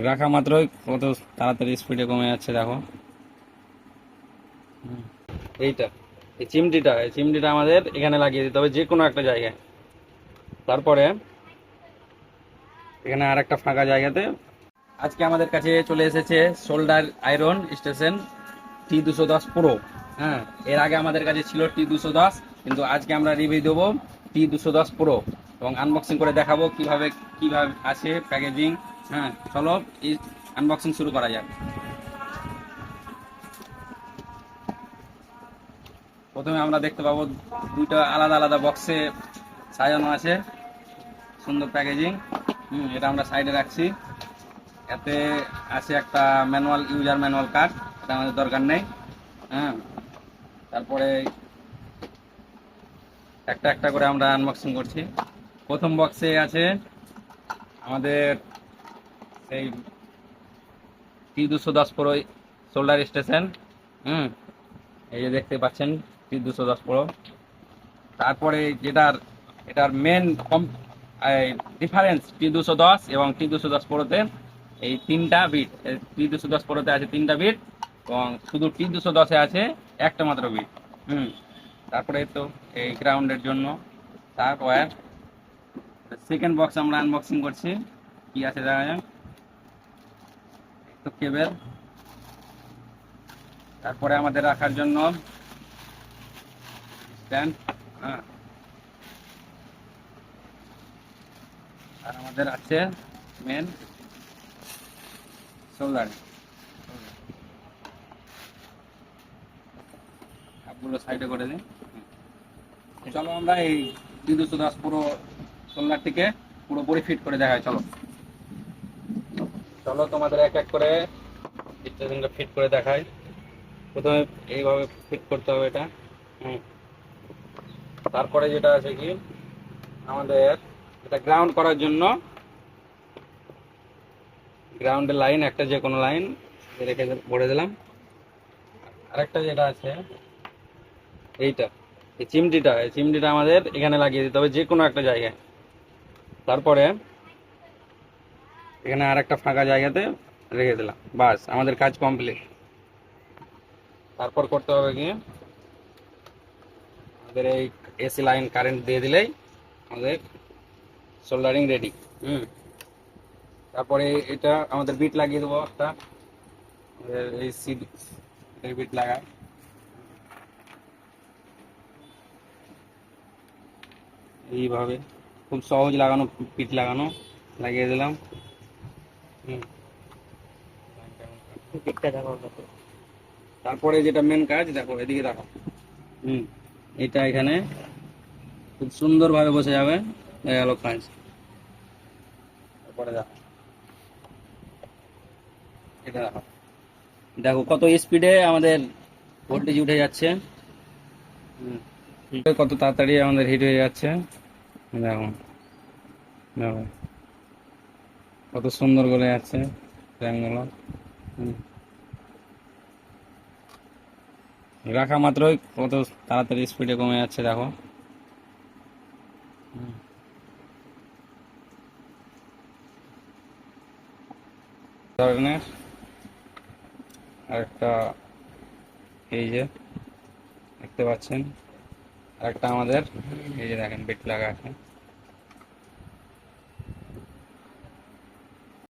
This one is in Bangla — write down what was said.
রাখা মাত্রই কত তাড়াতাড়ি স্পিডে কমে যাচ্ছে দেখো। এইটা এই চিমটিটা আমাদের এখানে লাগিয়ে দিতে হবে যে কোনো একটা জায়গায়। তারপরে এখানে আর একটা ফাঁকা জায়গাতে আজকে আমাদের কাছে চলে এসেছে shoulder iron station T210 Pro। হ্যাঁ, এর আগে আমাদের কাছে ছিল T210, কিন্তু আজকে আমরা রিভিউ দেবো T210 Pro এবং আনবক্সিং করে দেখাবো কিভাবে কিভাবে আছে প্যাকেজিং। হ্যাঁ, চলো এই আনবক্সিং শুরু করা যাক। প্রথমে আমরা দেখতে পাবো দুইটা আলাদা আলাদা বক্সে সাজানো আছে, সুন্দর প্যাকেজিং। এটা আমরা সাইডে রাখছি। এতে আছে একটা ম্যানুয়াল, ইউজার ম্যানুয়াল কার্ড, এটা আমাদের দরকার নেই। হ্যাঁ, তারপরে একটা একটা করে আমরা আনবক্সিং করছি। প্রথম বক্সে আছে আমাদের এই T210 Pro শোল্ডার স্টেশন। এই যে দেখতে পাচ্ছেন T210 Pro। তারপরে এটার মেন ডিফারেন্স T210 এবং T210 Pro-তে এই তিনটা বিট। T210 Pro-তে আছে তিনটা বিট এবং শুধু T210-এ আছে একটা মাত্র বিট। তারপরে তো এই গ্রাউন্ডের জন্য তার ওয়্যার। সেকেন্ড বক্স আমরা আনবক্সিং করছি, কি আছে দেখা যাক। তো কেবল, তারপরে আমাদের রাখার জন্য স্ট্যান্ড। হ্যাঁ, আর আমাদের আছে মেন সোল্ডার। আপগুলো সাইডে করে দিন। চলো আমরা এই T210 Pro সোল্ডারটিকে পুরোপুরি ফিট করে দেখাই। চলো চলো তোমাদের এক এক করে স্টেশনটা ফিট করে দেখাই। প্রথমে এইভাবে ফিট করতে হবে এটা। তারপরে যেটা আছে কি, আমাদের এটা গ্রাউন্ড করার জন্য গ্রাউন্ডের লাইন একটা, যে কোনো লাইন রেখে ভরে দিলাম। আরেকটা যেটা আছে এইটা, এই চিমটিটা আমাদের এখানে লাগিয়ে দিতে হবে যে কোনো একটা জায়গায়। তারপরে এখানে আর একটা ফাঁকা জায়গাতে রেখে দিলাম, বাস আমাদের কাজ কমপ্লিট। তারপর করতে হবে কি, আমাদের এই এসি লাইন কারেন্ট দিয়ে দিলেই আমাদের সোল্ডারিং রেডি। তারপরে এটা আমাদের বিট লাগিয়ে দেবো একটা, এই সিট বিট লাগায় এইভাবে, খুব সহজ লাগানো, পিট লাগানো, লাগিয়ে দিলাম। তারপরে যেটা মেন কাজ, দেখো এদিকে দেখো। এটা এখানে খুব সুন্দরভাবে বসে যাবে, হয়ে গেল কাজ। তারপরে দেখো, এটা দেখো, দেখো কত স্পিডে আমাদের ভোল্টেজ উঠে যাচ্ছে। কত তাড়াতাড়ি আমাদের হিট হয়ে যাচ্ছে। দেখো দেখো কত সুন্দর করে যাচ্ছে ফ্যানগুলো। রাখা মাত্রই কত তাড়াতাড়ি স্পিডে কমে যাচ্ছে দেখো। ধরনের আরেকটা, এই যে দেখতে পাচ্ছেন, আরেকটা আমাদের এই যে দেখেন বিট লাগা আছে।